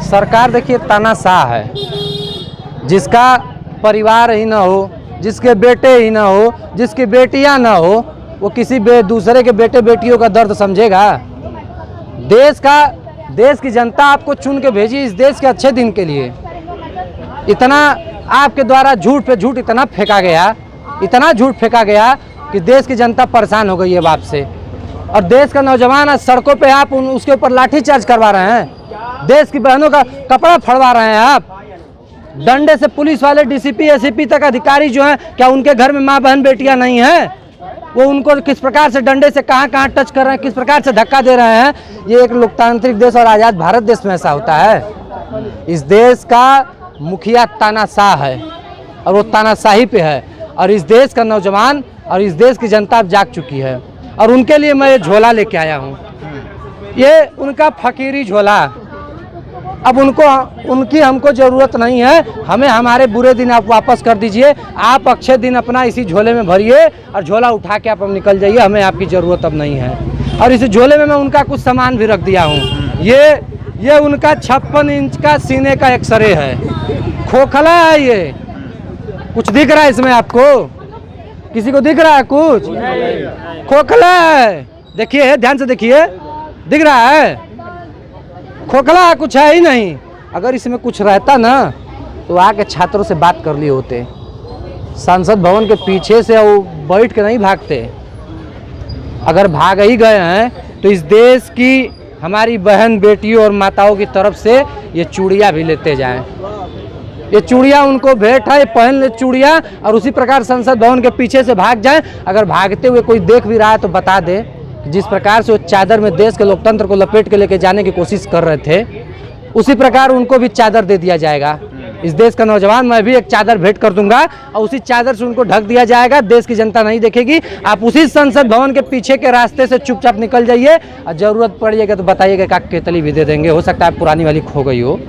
सरकार देखिए तानाशाह है, जिसका परिवार ही ना हो, जिसके बेटे ही ना हो, जिसकी बेटियां ना हो, वो किसी दूसरे के बेटे बेटियों का दर्द समझेगा। देश की जनता आपको चुन के भेजी इस देश के अच्छे दिन के लिए। इतना आपके द्वारा झूठ पे झूठ इतना फेंका गया, इतना झूठ फेंका गया कि देश की जनता परेशान हो गई है बाप से। और देश का नौजवान आज सड़कों पे आप उसके ऊपर लाठीचार्ज करवा रहे हैं, देश की बहनों का कपड़ा फड़वा रहे हैं आप। डंडे से पुलिस वाले डीसीपी एसीपी तक अधिकारी जो हैं, क्या उनके घर में माँ बहन बेटियां नहीं हैं? वो उनको किस प्रकार से डंडे से कहाँ टच कर रहे हैं, किस प्रकार से धक्का दे रहे हैं। ये एक लोकतांत्रिक देश और आज़ाद भारत देश में ऐसा होता है। इस देश का मुखिया तानाशाह है और वो तानाशाही पे है। और इस देश का नौजवान और इस देश की जनता अब जाग चुकी है और उनके लिए मैं ये झोला लेके आया हूँ। ये उनका फकीरी झोला। अब उनकी हमको ज़रूरत नहीं है, हमें हमारे बुरे दिन आप वापस कर दीजिए। आप अच्छे दिन अपना इसी झोले में भरिए और झोला उठा के आप निकल जाइए, हमें आपकी ज़रूरत अब नहीं है। और इस झोले में मैं उनका कुछ सामान भी रख दिया हूँ। ये उनका 56 इंच का सीने का एक्सरे है, खोखला है। ये कुछ दिख रहा है इसमें आपको? किसी को दिख रहा है कुछ? खोखला है, देखिए ध्यान से देखिए, दिख रहा है? खोखला कुछ है ही नहीं। अगर इसमें कुछ रहता ना तो आके छात्रों से बात कर लिए होते। संसद भवन के पीछे से वो बैठ के नहीं भागते। अगर भाग ही गए हैं तो इस देश की हमारी बहन बेटियों और माताओं की तरफ से ये चूड़ियाँ भी लेते जाएं। ये चूड़ियाँ उनको भेंट है, पहन ले चूड़ियाँ और उसी प्रकार संसद भवन के पीछे से भाग जाएं। अगर भागते हुए कोई देख भी रहा है तो बता दे, जिस प्रकार से वो चादर में देश के लोकतंत्र को लपेट के लेके जाने की कोशिश कर रहे थे, उसी प्रकार उनको भी चादर दे दिया जाएगा। इस देश का नौजवान मैं भी एक चादर भेंट कर दूंगा और उसी चादर से उनको ढक दिया जाएगा। देश की जनता नहीं देखेगी। आप उसी संसद भवन के पीछे के रास्ते से चुपचाप निकल जाइए और जरूरत पड़ेगा तो बताइएगा कि केतली भी दे देंगे। हो सकता है पुरानी वाली खो गई हो,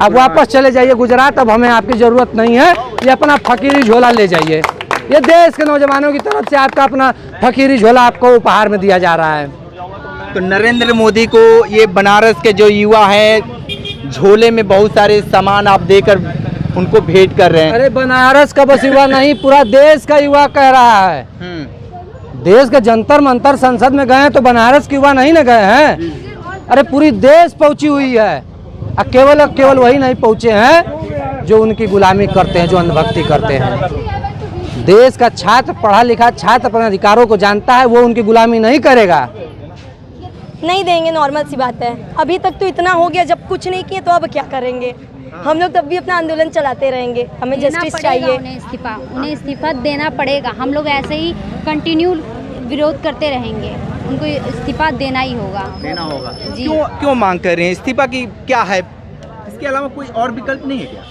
आप वापस चले जाइए गुजरात। अब हमें आपकी ज़रूरत नहीं है। ये अपना फकीरी झोला ले जाइए। ये देश के नौजवानों की तरफ से आपका अपना फकीरी झोला आपको उपहार में दिया जा रहा है। तो नरेंद्र मोदी को ये बनारस के जो युवा हैं झोले में बहुत सारे सामान आप देकर उनको भेंट कर रहे हैं। अरे बनारस का बस युवा नहीं, पूरा देश का युवा कह रहा है। देश के जंतर मंतर संसद में गए हैं तो बनारस के युवा नहीं न गए हैं। अरे पूरी देश पहुंची हुई है। केवल वही नहीं पहुंचे हैं जो उनकी गुलामी करते हैं, जो अंधभक्ति करते हैं। देश का छात्र, पढ़ा लिखा छात्र अपने अधिकारों को जानता है, वो उनकी गुलामी नहीं करेगा। नहीं देंगे, नॉर्मल सी बात है। अभी तक तो इतना हो गया, जब कुछ नहीं किए तो अब क्या करेंगे? हम लोग तब भी अपना आंदोलन चलाते रहेंगे। हमें जस्टिस चाहिए। उन्हें इस्तीफा देना पड़ेगा। हम लोग ऐसे ही कंटिन्यू विरोध करते रहेंगे, उनको इस्तीफा देना ही होगा। जी। क्यों मांग कर रहे हैं इस्तीफा की? क्या है इसके अलावा कोई और विकल्प नहीं है क्या?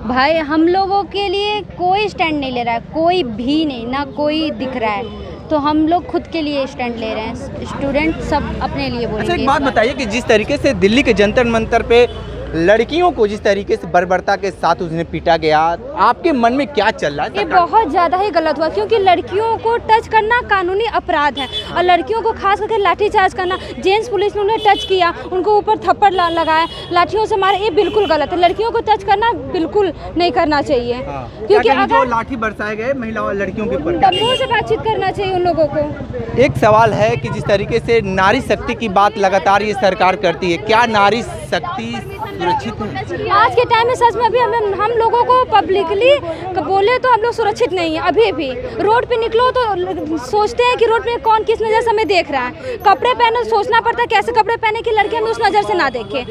भाई हम लोगों के लिए कोई स्टैंड नहीं ले रहा है, कोई भी नहीं, ना कोई दिख रहा है। तो हम लोग खुद के लिए स्टैंड ले रहे हैं। स्टूडेंट सब अपने लिए बोलेंगे। अच्छा, एक बात बताइए कि जिस तरीके से दिल्ली के जंतर मंतर पे लड़कियों को जिस तरीके से बर्बरता के साथ उन्हें पीटा गया, आपके मन में क्या चल रहा है? ये बहुत ज़्यादा ही गलत हुआ, क्योंकि लड़कियों को टच करना कानूनी अपराध है और लड़कियों को खास करके लाठीचार्ज करना। जेंट्स पुलिस ने उन्हें टच किया, उनको ऊपर थप्पड़ लगाया, लाठियों से मारे, ये बिल्कुल गलत है। लड़कियों को टच करना बिल्कुल नहीं करना चाहिए। क्योंकि अगर लाठी बरसाए गए महिला और लड़कियों के ऊपर, मुँह से बातचीत करना चाहिए उन लोगों को। एक सवाल है कि जिस तरीके से नारी शक्ति की बात लगातार ये सरकार करती है, क्या नारी शक्ति सुरक्षित है? आज के टाइम में सच में अभी हम लोगों को पब्लिकली बोले तो हम लोग सुरक्षित नहीं है। अभी भी रोड पे निकलो तो सोचते हैं कि रोड पे कौन किस नज़र से हमें देख रहा है। कपड़े पहने सोचना पड़ता है कैसे कपड़े पहने कि लड़के हमें उस नज़र से ना देखे।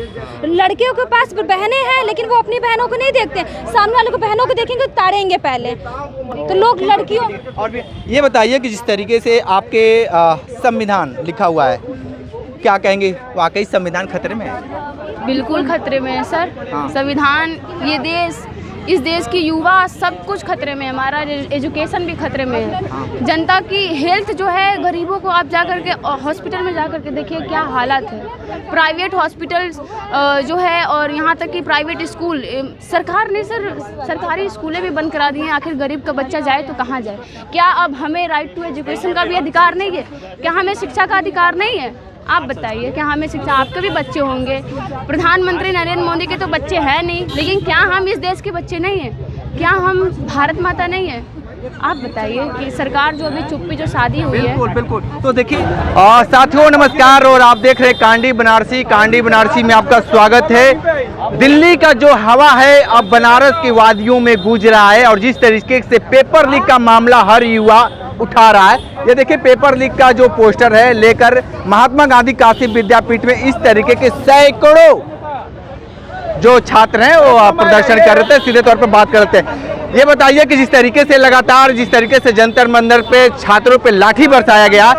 लड़कियों के पास बहनें हैं लेकिन वो अपनी बहनों को नहीं देखते, सामने वाले को बहनों को देखेंगे तो ताड़ेंगे पहले। तो लोग लड़कियों। और ये बताइए कि जिस तरीके से आपके संविधान लिखा हुआ है, क्या कहेंगे, वाकई संविधान खतरे में है? बिल्कुल खतरे में है सर। संविधान, ये देश, इस देश की युवा, सब कुछ खतरे में है। हमारा एजुकेशन भी खतरे में है। जनता की हेल्थ जो है, गरीबों को आप जा कर के हॉस्पिटल में जा कर के देखिए क्या हालत है। प्राइवेट हॉस्पिटल जो है और यहाँ तक कि प्राइवेट स्कूल, सरकार ने सरकारी स्कूलें भी बंद करा दी हैं। आखिर गरीब का बच्चा जाए तो कहाँ जाए? क्या अब हमें राइट टू एजुकेशन का भी अधिकार नहीं है? क्या हमें शिक्षा का अधिकार नहीं है? आप बताइए क्या हमें शिक्षा, आपके भी बच्चे होंगे, प्रधानमंत्री नरेंद्र मोदी के तो बच्चे हैं नहीं, लेकिन क्या हम इस देश के बच्चे नहीं हैं? क्या हम भारत माता नहीं है? आप बताइए कि सरकार जो अभी चुप्पी जो शादी हुई है। बिल्कुल बिल्कुल। तो देखिए साथियों नमस्कार, और आप देख रहे हैं कांडी बनारसी में आपका स्वागत है। दिल्ली का जो हवा है अब बनारस की वादियों में गूंज रहा है, और जिस तरीके से पेपर लीक का मामला हर युवा उठा रहा है, ये देखिए पेपर लीक का जो पोस्टर है लेकर महात्मा गांधी काशी विद्यापीठ में इस तरीके के सैकड़ों जो छात्र हैं वो प्रदर्शन कर रहे थे। सीधे तौर पर बात करते हैं, ये बताइए कि जिस तरीके से जंतर मंतर पे छात्रों पे लाठी बरसाया गया,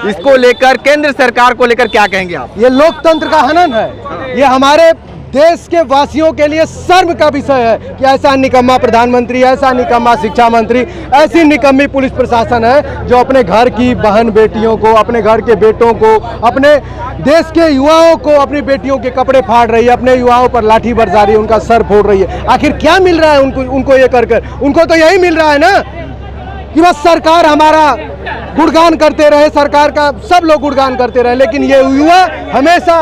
इसको लेकर केंद्र सरकार को लेकर क्या कहेंगे आप? ये लोकतंत्र का हनन है। ये हमारे देश के वासियों के लिए शर्म का विषय है कि ऐसा निकम्मा प्रधानमंत्री, ऐसा निकम्मा शिक्षा मंत्री, ऐसी निकम्मी पुलिस प्रशासन है जो अपने घर की बहन बेटियों को, अपने घर के बेटों को, अपने देश के युवाओं को, अपनी बेटियों के कपड़े फाड़ रही है, अपने युवाओं पर लाठी बरसा रही है, उनका सर फोड़ रही है। आखिर क्या मिल रहा है उनको ये कर उनको तो यही मिल रहा है ना कि बस सरकार हमारा गुणगान करते रहे, सरकार का सब लोग गुणगान करते रहे, लेकिन ये युवा हमेशा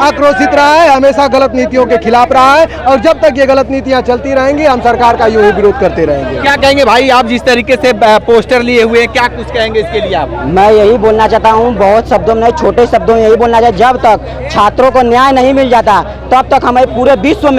आक्रोशित रहा है, हमेशा गलत नीतियों के खिलाफ रहा है, और जब तक ये गलत नीतियां चलती रहेंगी हम सरकार का यूं ही विरोध करते रहेंगे। क्या कहेंगे भाई, आप जिस तरीके से पोस्टर लिए हुए हैं, क्या कुछ कहेंगे इसके लिए आप? मैं यही बोलना चाहता हूँ, बहुत शब्दों में, छोटे शब्दों में यही बोलना चाहता, जब तक छात्रों को न्याय नहीं मिल जाता तब तक हमें पूरे विश्व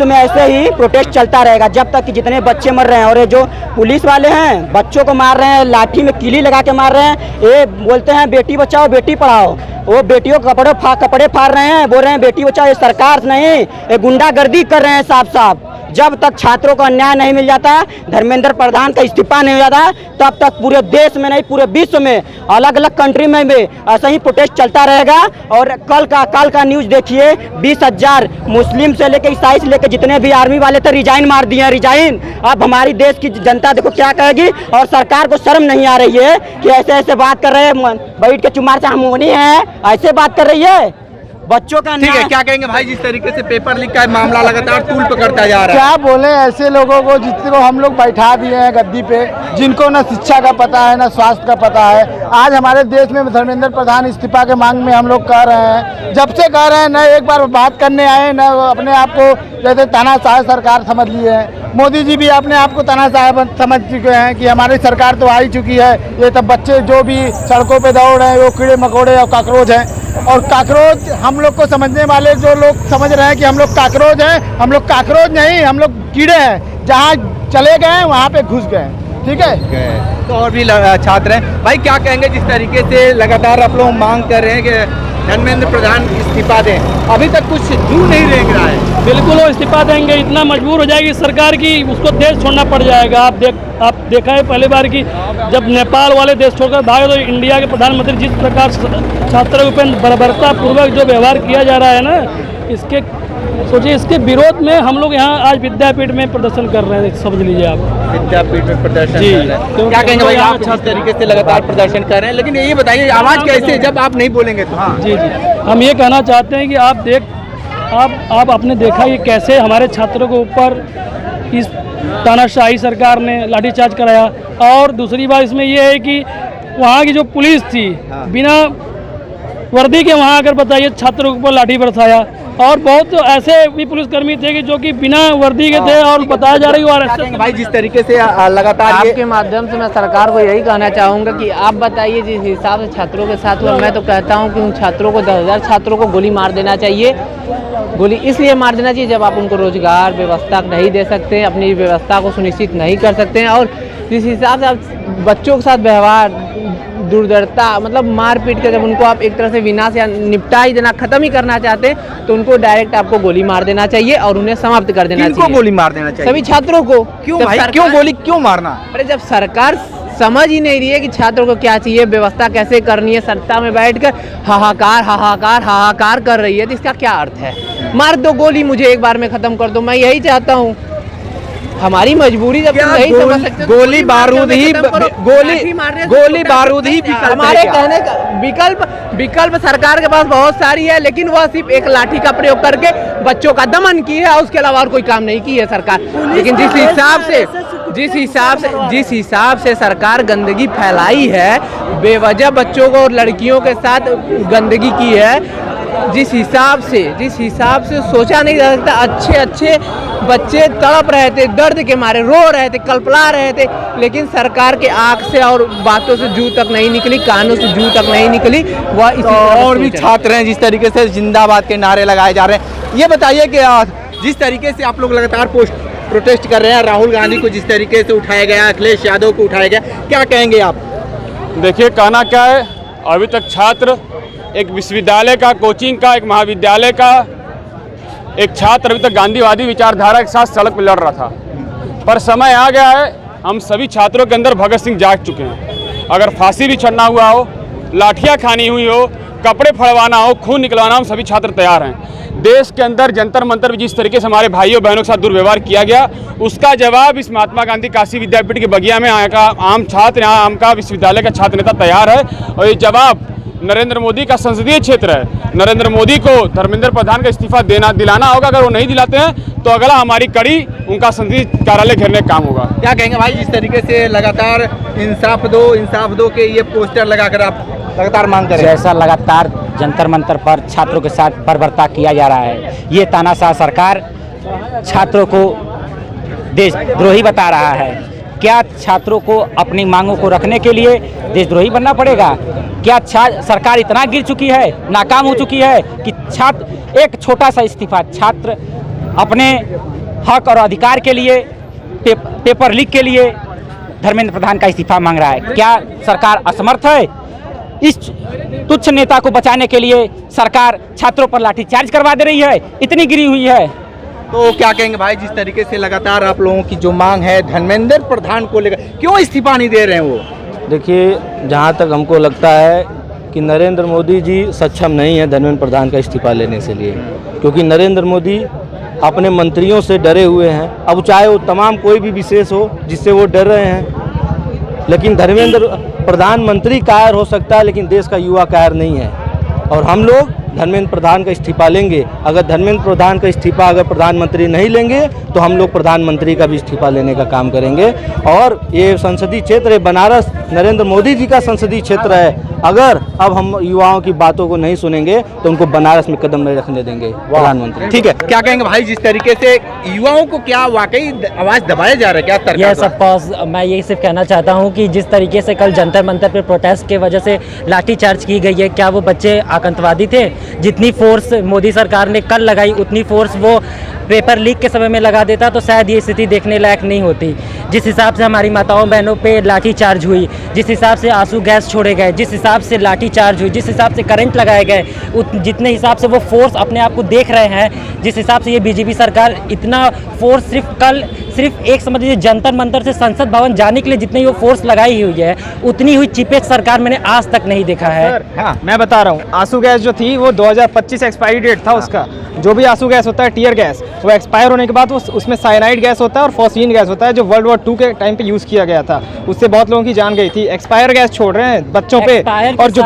में ऐसे ही प्रोटेस्ट चलता रहेगा, जब तक कि जितने बच्चे मर रहे हैं। और ये जो पुलिस वाले हैं बच्चों को मार रहे हैं, लाठी में कीली लगा के मार रहे हैं, ये बोलते हैं बेटी बचाओ बेटी पढ़ाओ, वो बेटियों के कपड़े फाड़ रहे हैं, बोल रहे हैं बेटी बचाओ। ये सरकार नहीं, ये गुंडागर्दी कर रहे हैं साफ साफ। जब तक छात्रों को अन्याय नहीं मिल जाता, धर्मेंद्र प्रधान का इस्तीफा नहीं हो जाता, तब तक पूरे देश में नहीं पूरे विश्व में, अलग अलग कंट्री में भी ऐसा ही प्रोटेस्ट चलता रहेगा। और कल का न्यूज़ देखिए, 20,000 मुस्लिम से लेकर ईसाई से लेकर जितने भी आर्मी वाले थे रिजाइन मार दिए, रिजाइन। अब हमारी देश की जनता देखो क्या कहेगी, और सरकार को शर्म नहीं आ रही है कि ऐसे ऐसे बात कर रहे हैं, बैठ के चुमार से हम है, ऐसे बात कर रही है बच्चों का। ठीक है, क्या कहेंगे भाई, जिस तरीके से पेपर लीक का मामला लगातार तूल पकड़ता जा रहा है? क्या बोले ऐसे लोगों को जिनको हम लोग बैठा दिए हैं गद्दी पे, जिनको न शिक्षा का पता है न स्वास्थ्य का पता है। आज हमारे देश में धर्मेंद्र प्रधान इस्तीफा के मांग में हम लोग कह रहे हैं, जब से कह रहे हैं, न एक बार बात करने आए, न अपने आप को जैसे तानाशाह सरकार समझ लिए हैं। मोदी जी भी अपने आप को तानाशाह समझ चुके हैं कि हमारी सरकार तो आ ही चुकी है। ये तब बच्चे जो भी सड़कों पे दौड़ रहे हैं वो कीड़े मकोड़े और काकरोच हैं, और काकरोच हम लोग को समझने वाले जो लोग समझ रहे हैं कि हम लोग काकरोच हैं, हम लोग काकरोच नहीं, हम लोग कीड़े हैं, जहाँ चले गए वहाँ पे घुस गए। ठीक है, तो और भी छात्र हैं भाई, क्या कहेंगे जिस तरीके से लगातार आप लोग मांग कर रहे हैं कि धर्मेंद्र प्रधान इस्तीफा दें, अभी तक कुछ दूर नहीं रेंग रहा है? बिल्कुल वो इस्तीफा देंगे, इतना मजबूर हो जाएगी सरकार की, उसको देश छोड़ना पड़ जाएगा। आप देखा है पहली बार की जब नेपाल वाले देश छोड़कर भागे, तो इंडिया के प्रधानमंत्री जिस प्रकार छात्रों के बर्बरता पूर्वक जो व्यवहार किया जा रहा है ना, इसके सोचिए, इसके विरोध में हम लोग यहाँ आज विद्यापीठ में प्रदर्शन कर रहे हैं, समझ लीजिए आप। विद्यापीठ में प्रदर्शन जी, कर रहे हैं। क्या कहेंगे भाई, आप जिस तरीके से लगातार प्रदर्शन कर रहे हैं, लेकिन ये बताइए आवाज़ कैसे, जब आप नहीं बोलेंगे तो? हाँ जी, हम ये कहना चाहते हैं कि आप आपने देखा ये कैसे हमारे छात्रों के ऊपर इस तानाशाही सरकार ने लाठीचार्ज कराया। और दूसरी बात इसमें यह है कि वहाँ की जो पुलिस थी, बिना वर्दी के वहाँ आकर बताइए छात्रों के ऊपर लाठी बरसाया। और बहुत ऐसे भी पुलिसकर्मी थे कि जो कि बिना वर्दी के थे, और बताया जा रही है भाई जिस तरीके से लगातार आपके माध्यम से मैं सरकार को यही कहना चाहूँगा कि आप बताइए जिस हिसाब से छात्रों के साथ हुआ, मैं तो कहता हूँ कि उन छात्रों को 10,000 छात्रों को गोली मार देना चाहिए। गोली इसलिए मार देना चाहिए जब आप उनको रोजगार व्यवस्था नहीं दे सकते, अपनी व्यवस्था को सुनिश्चित नहीं कर सकते हैं, और जिस हिसाब से आप बच्चों के साथ व्यवहार दुर्दर्ता मतलब मारपीट कर जब उनको आप एक तरह से विनाश या निपटा ही देना, खत्म ही करना चाहते हैं, तो उनको डायरेक्ट आपको गोली मार देना चाहिए और उन्हें समाप्त कर देना चाहिए। गोली मार देना चाहिए सभी छात्रों को। क्यों भाई, क्यों गोली क्यों मारना? अरे जब सरकार समझ ही नहीं रही है कि छात्रों को क्या चाहिए, व्यवस्था कैसे करनी है, सत्ता में बैठकर हाहाकार हाहाकार हाहाकार कर रही है, तो इसका क्या अर्थ है? मार दो गोली, मुझे एक बार में खत्म कर दो। मैं यही चाहता हूँ, हमारी मजबूरी जब तुम नहीं समझ सकते, गोली बारूद ही हमारे कहने का विकल्प सरकार के पास बहुत सारी है, लेकिन वह सिर्फ एक लाठी का प्रयोग करके बच्चों का दमन की है, उसके अलावा और कोई काम नहीं की है सरकार। लेकिन जिस हिसाब से जिस हिसाब से सरकार गंदगी फैलाई है, बेवजह बच्चों को और लड़कियों के साथ गंदगी की है, जिस हिसाब से सोचा नहीं जा सकता। अच्छे बच्चे तड़प रहे थे, दर्द के मारे रो रहे थे, कल्पला रहे थे, लेकिन सरकार के आंख से और बातों से जू तक नहीं निकली, कानों से जू तक नहीं निकली। वह इसी और भी छात्र हैं जिस तरीके से जिंदाबाद के नारे लगाए जा रहे हैं। ये बताइए कि जिस तरीके से आप लोग लगातार प्रोटेस्ट कर रहे हैं, राहुल गांधी को जिस तरीके से उठाया गया, अखिलेश यादव को उठाया गया, क्या कहेंगे आप? देखिए, कहना क्या है, अभी तक छात्र, एक विश्वविद्यालय का, कोचिंग का, एक महाविद्यालय का एक छात्र अभी तक गांधीवादी विचारधारा के साथ सड़क पर लड़ रहा था, पर समय आ गया है, हम सभी छात्रों के अंदर भगत सिंह जाग चुके हैं। अगर फांसी भी चढ़ना हुआ हो, लाठियां खानी हुई हो, कपड़े फड़वाना हो, खून निकलवाना हो, हम सभी छात्र तैयार हैं। देश के अंदर जंतर मंतर में जिस तरीके से हमारे भाइयों बहनों के साथ दुर्व्यवहार किया गया, उसका जवाब इस महात्मा गांधी काशी विद्यापीठ के बगिया में यहाँ का आम छात्र, यहाँ आम का विश्वविद्यालय का छात्र नेता तैयार है। और ये जवाब नरेंद्र मोदी का संसदीय क्षेत्र है। नरेंद्र मोदी को धर्मेंद्र प्रधान का इस्तीफा दिलाना होगा। अगर वो नहीं दिलाते हैं तो अगला हमारी कड़ी उनका संसदीय कार्यालय घेरने का काम होगा। क्या कहेंगे भाई, जिस तरीके से लगातार इंसाफ दो के ये पोस्टर लगाकर आप लगातार मांग कर रहे हैं? जैसा लगातार जंतर मंतर पर छात्रों के साथ बर्बरता किया जा रहा है, ये तानाशाह सरकार छात्रों को देशद्रोही बता रहा है। क्या छात्रों को अपनी मांगों को रखने के लिए देशद्रोही बनना पड़ेगा? क्या सरकार इतना गिर चुकी है, नाकाम हो चुकी है कि छात्र एक छोटा सा इस्तीफा, छात्र अपने हक और अधिकार के लिए, पेपर लीक के लिए धर्मेंद्र प्रधान का इस्तीफा मांग रहा है? क्या सरकार असमर्थ है? इस तुच्छ नेता को बचाने के लिए सरकार छात्रों पर लाठीचार्ज करवा दे रही है, इतनी गिरी हुई है। तो क्या कहेंगे भाई, जिस तरीके से लगातार आप लोगों की जो मांग है धर्मेंद्र प्रधान को लेकर, क्यों इस्तीफा नहीं दे रहे हैं वो? देखिए, जहाँ तक हमको लगता है कि नरेंद्र मोदी जी सक्षम नहीं है धर्मेंद्र प्रधान का इस्तीफा लेने से लिए, क्योंकि नरेंद्र मोदी अपने मंत्रियों से डरे हुए हैं। अब चाहे वो तमाम कोई भी विशेष हो जिससे वो डर रहे हैं, लेकिन धर्मेंद्र प्रधानमंत्री कायर हो सकता है, लेकिन देश का युवा कायर नहीं है। और हम लोग धर्मेंद्र प्रधान का इस्तीफा लेंगे। अगर धर्मेंद्र प्रधान का इस्तीफा अगर प्रधानमंत्री नहीं लेंगे तो हम लोग प्रधानमंत्री का भी इस्तीफा लेने का काम करेंगे। और ये संसदीय क्षेत्र है बनारस, नरेंद्र मोदी जी का संसदीय क्षेत्र है। अगर अब हम युवाओं की बातों को नहीं सुनेंगे तो उनको बनारस में कदम नहीं रखने देंगे प्रधानमंत्री। ठीक है, क्या कहेंगे भाई, जिस तरीके से युवाओं को क्या वाकई आवाज दबाया जा रहा है? क्या यह सब मैं यही सिर्फ कहना चाहता हूं कि जिस तरीके से कल जंतर मंतर पर प्रोटेस्ट के वजह से लाठीचार्ज की गई है, क्या वो बच्चे आतंकवादी थे? जितनी फोर्स मोदी सरकार ने कल लगाई उतनी फोर्स वो पेपर लीक के समय में लगा देता तो शायद ये स्थिति देखने लायक नहीं होती। जिस हिसाब से हमारी माताओं बहनों पे लाठीचार्ज हुई, जिस हिसाब से आंसू गैस छोड़े गए, जिस हिसाब से लाठीचार्ज हुई, जिस हिसाब से करंट लगाए गए, जितने हिसाब से वो फोर्स अपने आप को देख रहे हैं, जिस हिसाब से ये बीजेपी सरकार इतना फोर्स सिर्फ एक समझ लीजिए जंतर मंतर से संसद भवन जाने के लिए जितनी वो फोर्स लगाई हुई है, उतनी हुई चीपेस्ट सरकार मैंने आज तक नहीं देखा है। हाँ, मैं बता रहा हूँ, आंसू गैस जो थी वो 2025 एक्सपायरी डेट था उसका। जो भी आंसू गैस होता है, टीयर गैस, वो एक्सपायर होने के बाद उसमें साइनाइड गैस होता है और फॉस्फीन गैस होता है, जो वर्ल्ड वॉर 2 के टाइम पे यूज़ किया गया था। उससे बहुत लोगों की जान गई थी। एक्सपायर गैस छोड़ रहे हैं बच्चों पे। और जो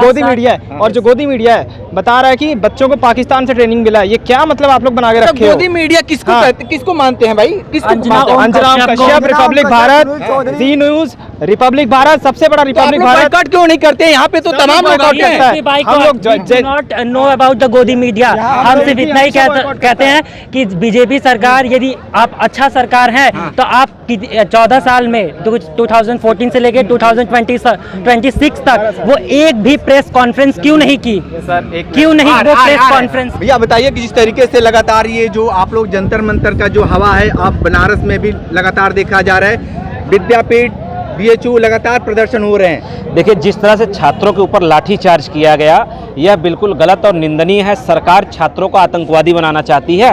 गोदी मीडिया है बता रहा है कि बच्चों को पाकिस्तान से ट्रेनिंग मिला है। ये क्या मतलब आप लोग बना के रखे हो? गोदी मीडिया किसको मानते हैं भाई? अंजनाम कश्यप, रिपब्लिक भारत, जी न्यूज, रिपब्लिक भारत, सबसे बड़ा रिपब्लिक भारत। कट क्यों नहीं करते? यहाँ पे तो तमाम लोग हम लोग नॉट नो अबाउट द गोदी मीडिया। हम सिर्फ इतना ही कहते हैं कि बीजेपी सरकार यदि आप अच्छा सरकार है तो आप 14 साल में 2014 से लेकर 2026 तक वो एक भी प्रेस कॉन्फ्रेंस क्यों नहीं की? क्यों नहीं वो प्रेस कॉन्फ्रेंस? भैया बताइए कि जिस तरीके से लगातार ये जो आप लोग जंतर मंतर का जो हवा है, आप बनारस में भी लगातार देखा जा रहा है, विद्यापीठ, BHU लगातार प्रदर्शन हो रहे हैं। देखिए, जिस तरह से छात्रों के ऊपर लाठीचार्ज किया गया, यह बिल्कुल गलत और निंदनीय है। सरकार छात्रों को आतंकवादी बनाना चाहती है।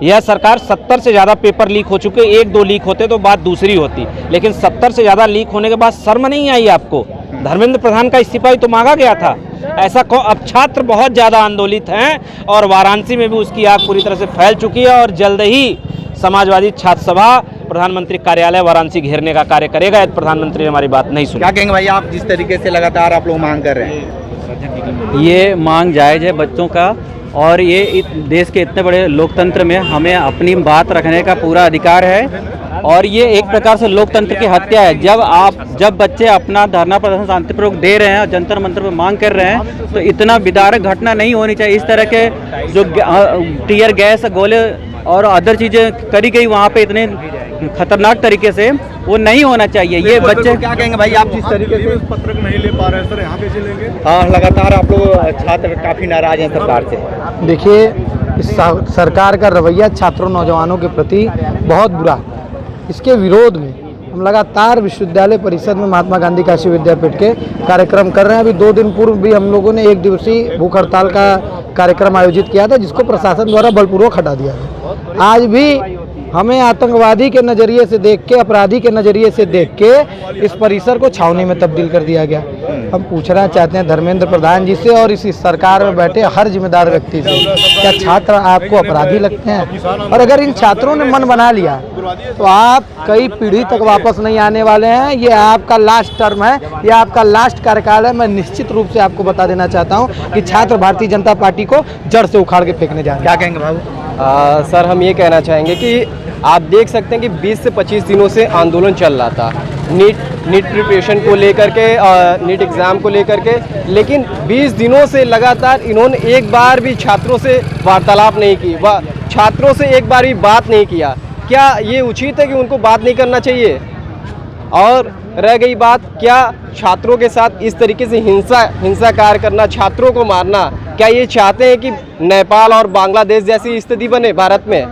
यह सरकार 70 से ज़्यादा पेपर लीक हो चुके, 1-2 लीक होते तो बात दूसरी होती, लेकिन 70 से ज़्यादा लीक होने के बाद शर्म नहीं आई आपको? धर्मेंद्र प्रधान का इस्तीफा ही तो मांगा गया था। ऐसा अब छात्र बहुत ज़्यादा आंदोलित हैं और वाराणसी में भी उसकी आग पूरी तरह से फैल चुकी है और जल्द ही समाजवादी छात्र सभा प्रधानमंत्री कार्यालय वाराणसी घेरने का कार्य करेगा यदि प्रधानमंत्री ने हमारी बात नहीं सुनी। क्या कहेंगे भाई आप, जिस तरीके से लगातार आप लोग मांग कर रहे हैं? ये मांग जायज़ है बच्चों का, और ये देश के इतने बड़े लोकतंत्र में हमें अपनी बात रखने का पूरा अधिकार है। और ये एक प्रकार से लोकतंत्र की हत्या है। जब बच्चे अपना धरना प्रदर्शन शांतिपूर्वक दे रहे हैं, जंतर मंतर पर मांग कर रहे हैं, तो इतना विदारक घटना नहीं होनी चाहिए। इस तरह के जो टीयर गैस, गोले और अदर चीज़ें करी गई वहाँ पे इतने खतरनाक तरीके से, वो नहीं होना चाहिए। ये बच्चे क्या कहेंगे भाई, आप जिस तरीके से पत्रक नहीं ले पा रहे हैं सर, यहाँ कैसे लेंगे? हाँ, लगातार आप लोग छात्र काफ़ी नाराज हैं सरकार से। देखिए, इस सरकार का रवैया छात्रों नौजवानों के प्रति बहुत बुरा। इसके विरोध में हम लगातार विश्वविद्यालय परिषद में महात्मा गांधी काशी विद्यापीठ के कार्यक्रम कर रहे हैं। अभी 2 दिन पूर्व भी हम लोगों ने 1 दिवसीय भूख हड़ताल का कार्यक्रम आयोजित किया था, जिसको प्रशासन द्वारा बलपूर्वक हटा दिया गया। आज भी हमें आतंकवादी के नज़रिए से देख के, अपराधी के नज़रिए से देख के इस परिसर को छावनी में तब्दील कर दिया गया। हम पूछना चाहते हैं धर्मेंद्र प्रधान जी से और इस सरकार में बैठे हर जिम्मेदार व्यक्ति से, क्या छात्र आपको अपराधी लगते हैं? और अगर इन छात्रों ने मन बना लिया तो आप कई पीढ़ी तक वापस नहीं आने वाले हैं। ये आपका लास्ट टर्म है, ये आपका लास्ट कार्यकाल है। मैं निश्चित रूप से आपको बता देना चाहता हूँ कि छात्र भारतीय जनता पार्टी को जड़ से उखाड़ के फेंकने जा रहे हैं। क्या कहेंगे बाबू? सर, हम ये कहना चाहेंगे कि आप देख सकते हैं कि 20 से 25 दिनों से आंदोलन चल रहा था नीट प्रिपरेशन को लेकर के, नीट एग्ज़ाम को लेकर के, लेकिन 20 दिनों से लगातार इन्होंने एक बार भी छात्रों से वार्तालाप नहीं की, छात्रों से एक बार भी बात नहीं किया। क्या ये उचित है कि उनको बात नहीं करना चाहिए? और रह गई बात, क्या छात्रों के साथ इस तरीके से हिंसा कार्य करना, छात्रों को मारना, क्या ये चाहते हैं कि नेपाल और बांग्लादेश जैसी स्थिति बने भारत में?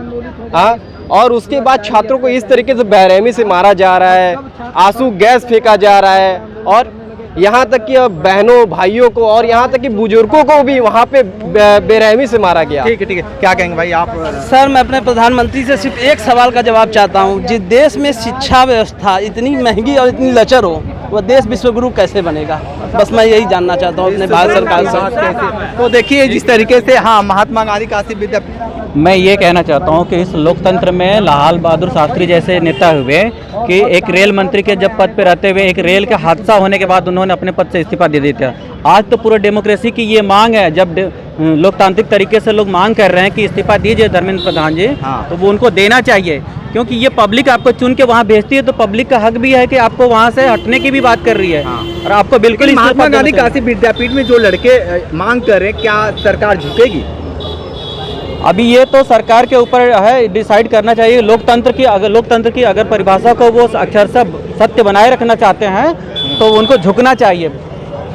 हाँ, और उसके बाद छात्रों को इस तरीके से बेरहमी से मारा जा रहा है, आंसू गैस फेंका जा रहा है, और यहाँ तक कि बहनों भाइयों को और यहाँ तक कि बुजुर्गों को भी वहाँ पे बेरहमी से मारा गया। ठीक है, क्या कहेंगे भाई आप? सर, मैं अपने प्रधानमंत्री से सिर्फ एक सवाल का जवाब चाहता हूँ। जिस देश में शिक्षा व्यवस्था इतनी महंगी और इतनी लचर हो, वह देश विश्वगुरु कैसे बनेगा? बस मैं यही जानना चाहता हूँ अपने भारत सरकार से। तो देखिए, जिस तरीके से हाँ महात्मा गांधी काशी विद्यापीठ, मैं ये कहना चाहता हूँ कि इस लोकतंत्र में लाल बहादुर शास्त्री जैसे नेता हुए कि एक रेल मंत्री के जब पद पे रहते हुए एक रेल का हादसा होने के बाद उन्होंने अपने पद से इस्तीफा दे दिया था। आज तो पूरा डेमोक्रेसी की ये मांग है, जब लोकतांत्रिक तरीके से लोग मांग कर रहे हैं कि इस्तीफा दीजिए धर्मेंद्र प्रधान जी, तो वो उनको देना चाहिए, क्योंकि ये पब्लिक आपको चुन के वहाँ भेजती है, तो पब्लिक का हक भी है कि आपको वहाँ से हटने की भी बात कर रही है। और आपको बिल्कुल महात्मा गांधी काशी विद्यापीठ में जो लड़के मांग कर रहे हैं, क्या सरकार झुकेगी? अभी ये तो सरकार के ऊपर है, डिसाइड करना चाहिए। लोकतंत्र की अगर परिभाषा को वो अक्षरशः सत्य बनाए रखना चाहते हैं तो उनको झुकना चाहिए,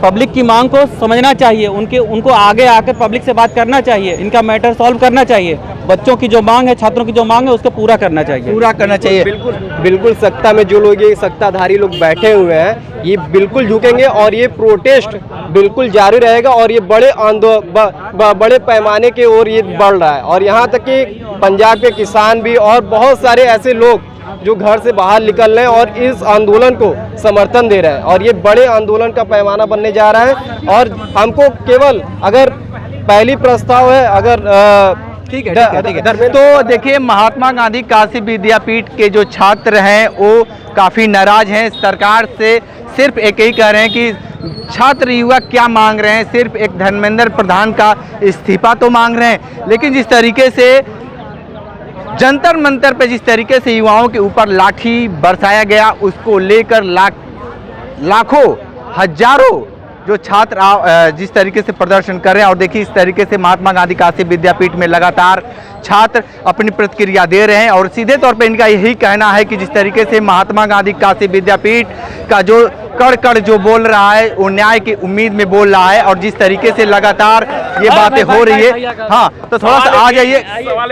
पब्लिक की मांग को समझना चाहिए, उनको आगे आकर पब्लिक से बात करना चाहिए, इनका मैटर सॉल्व करना चाहिए। बच्चों की जो मांग है, छात्रों की जो मांग है, उसको पूरा करना चाहिए। बिल्कुल सत्ता में जो लोग, ये सत्ताधारी लोग बैठे हुए हैं, ये बिल्कुल झुकेंगे और ये प्रोटेस्ट बिल्कुल जारी रहेगा और ये बड़े पैमाने के ओर ये बढ़ रहा है। और यहाँ तक कि पंजाब के किसान भी और बहुत सारे ऐसे लोग जो घर से बाहर निकल रहे हैं और इस आंदोलन को समर्थन दे रहे हैं, और ये बड़े आंदोलन का पैमाना बनने जा रहा है। और हमको केवल अगर पहली प्रस्ताव है, अगर ठीक है। तो देखिए, महात्मा गांधी काशी विद्यापीठ के जो छात्र हैं वो काफ़ी नाराज हैं सरकार से। सिर्फ एक ही कह रहे हैं कि छात्र युवा क्या मांग रहे हैं, सिर्फ एक धर्मेंद्र प्रधान का इस्तीफा तो मांग रहे हैं, लेकिन जिस तरीके से जंतर मंतर पे जिस तरीके से युवाओं के ऊपर लाठी बरसाया गया, उसको लेकर लाखों हजारों जो छात्र जिस तरीके से प्रदर्शन कर रहे हैं। और देखिए, इस तरीके से महात्मा गांधी काशी विद्यापीठ में लगातार छात्र अपनी प्रतिक्रिया दे रहे हैं, और सीधे तौर पे इनका यही कहना है कि जिस तरीके से महात्मा गांधी काशी विद्यापीठ का जो कड़ जो बोल रहा है, वो न्याय की उम्मीद में बोल रहा है। और जिस तरीके से लगातार ये बातें हो रही है, हाँ, तो थोड़ा सा आ जाइए,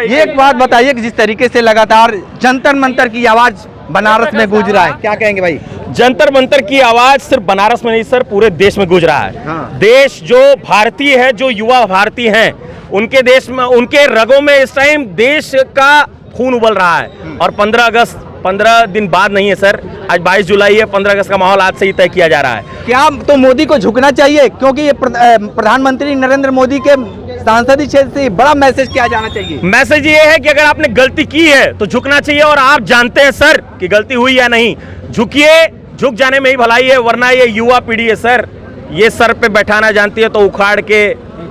ये एक बात बताइए कि जिस तरीके से लगातार जंतर मंतर की आवाज़ बनारस में गूंज रहा है, क्या कहेंगे भाई? जंतर मंतर की आवाज सिर्फ बनारस में नहीं सर, पूरे देश में गूंज रहा है। हाँ। देश जो भारतीय है, जो युवा भारतीय हैं, उनके देश में, उनके रगों में इस टाइम देश का खून उबल रहा है। और 15 अगस्त 15 दिन बाद नहीं है सर, आज 22 जुलाई है। 15 अगस्त का माहौल आज से ही तय किया जा रहा है। क्या तो मोदी को झुकना चाहिए, क्योंकि ये प्रधानमंत्री नरेंद्र मोदी के सांसदीय क्षेत्र से बड़ा मैसेज किया जाना चाहिए? मैसेज ये है कि अगर आपने गलती की है तो झुकना चाहिए, और आप जानते हैं सर कि गलती हुई या नहीं। झुकिए, झुक जाने में ही भलाई है, वरना ये युवा पीढ़ी है सर, ये सर पे बैठाना जानती है तो उखाड़ के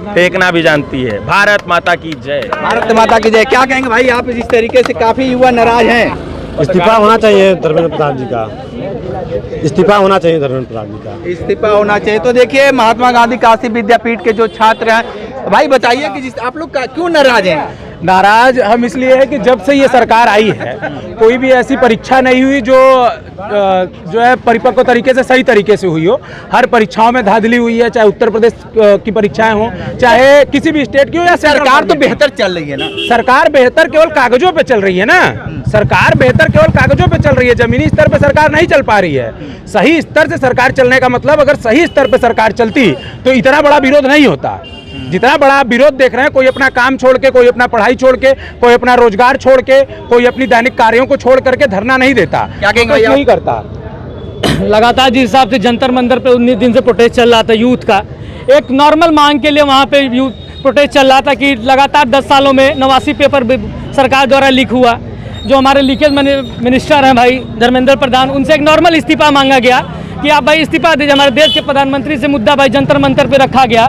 फेंकना भी जानती है। भारत माता की जय। भारत माता की जय। क्या कहेंगे भाई आप? जिस तरीके से काफी युवा नाराज हैं, इस्तीफा होना चाहिए धर्मेंद्र प्रधान जी का, इस्तीफा होना चाहिए धर्मेंद्र प्रधान जी का, इस्तीफा होना चाहिए। तो देखिए महात्मा गांधी काशी विद्यापीठ के जो छात्र हैं, भाई बताइए कि आप लोग क्यों नाराज हैं? नाराज हम इसलिए है कि जब से ये सरकार आई है कोई भी ऐसी परीक्षा नहीं हुई जो है परिपक्व तरीके से सही तरीके से हुई हो। हर परीक्षाओं में धांधली हुई है, चाहे उत्तर प्रदेश की परीक्षाएं हो, चाहे किसी भी स्टेट की हो। या सरकार तो बेहतर चल रही है ना, सरकार बेहतर केवल कागजों पे चल रही है ना, सरकार बेहतर केवल कागजों पे चल रही है, जमीनी स्तर पे सरकार नहीं चल पा रही है। सही स्तर से सरकार चलने का मतलब, अगर सही स्तर पे सरकार चलती तो इतना बड़ा विरोध नहीं होता जितना बड़ा विरोध देख रहे हैं। कोई अपना काम छोड़ के, कोई अपना पढ़ाई छोड़ के, कोई अपना रोजगार छोड़ के, कोई अपनी दैनिक कार्यों को छोड़ करके धरना नहीं देता। क्या कहेंगे? नहीं करता। लगातार जिस हिसाब से जंतर मंतर पे 19 दिन से प्रोटेस्ट चल रहा था यूथ का, एक नॉर्मल मांग के लिए वहाँ पे यूथ प्रोटेस्ट चल रहा था कि लगातार 10 सालों में 89 पेपर सरकार द्वारा लीक हुआ। जो हमारे लीकेज मिनिस्टर हैं भाई धर्मेंद्र प्रधान, उनसे एक नॉर्मल इस्तीफा मांगा गया कि आप भाई इस्तीफा दीजिए। हमारे देश के प्रधानमंत्री से मुद्दा भाई जंतर मंतर पे रखा गया,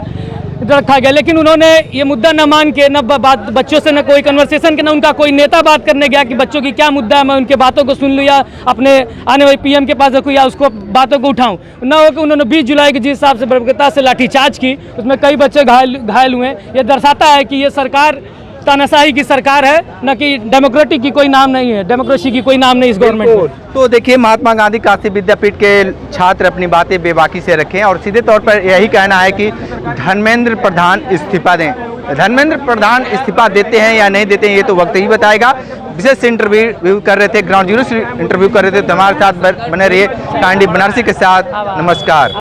लेकिन उन्होंने ये मुद्दा न मान के, न बात बच्चों से न कोई कन्वर्सेशन के, न उनका कोई नेता बात करने गया कि बच्चों की क्या मुद्दा है, मैं उनके बातों को सुन लूँ या अपने आने वाले पीएम के पास रखूँ या उसको बातों को उठाऊँ। न हो कि उन्होंने 20 जुलाई के जिस हिसाब से बर्बरता से लाठीचार्ज की, उसमें कई बच्चे घायल हुए। ये दर्शाता है कि ये सरकार तानाशाही की सरकार है, न कि डेमोक्रेटिक की कोई नाम नहीं है, डेमोक्रेसी की कोई नाम नहीं इस गवर्नमेंट में। तो देखिए महात्मा गांधी काशी विद्यापीठ के छात्र अपनी बातें बेबाकी से रखें और सीधे तौर पर यही कहना है कि धर्मेंद्र प्रधान इस्तीफा दें। धर्मेंद्र प्रधान इस्तीफा देते हैं या नहीं देते हैं ये तो वक्त ही बताएगा। विशेष इंटरव्यू कर रहे थे, ग्राउंड जीरो से इंटरव्यू कर रहे थे, तो हमारे साथ बने रहिए कांडी बनारसी के साथ। नमस्कार।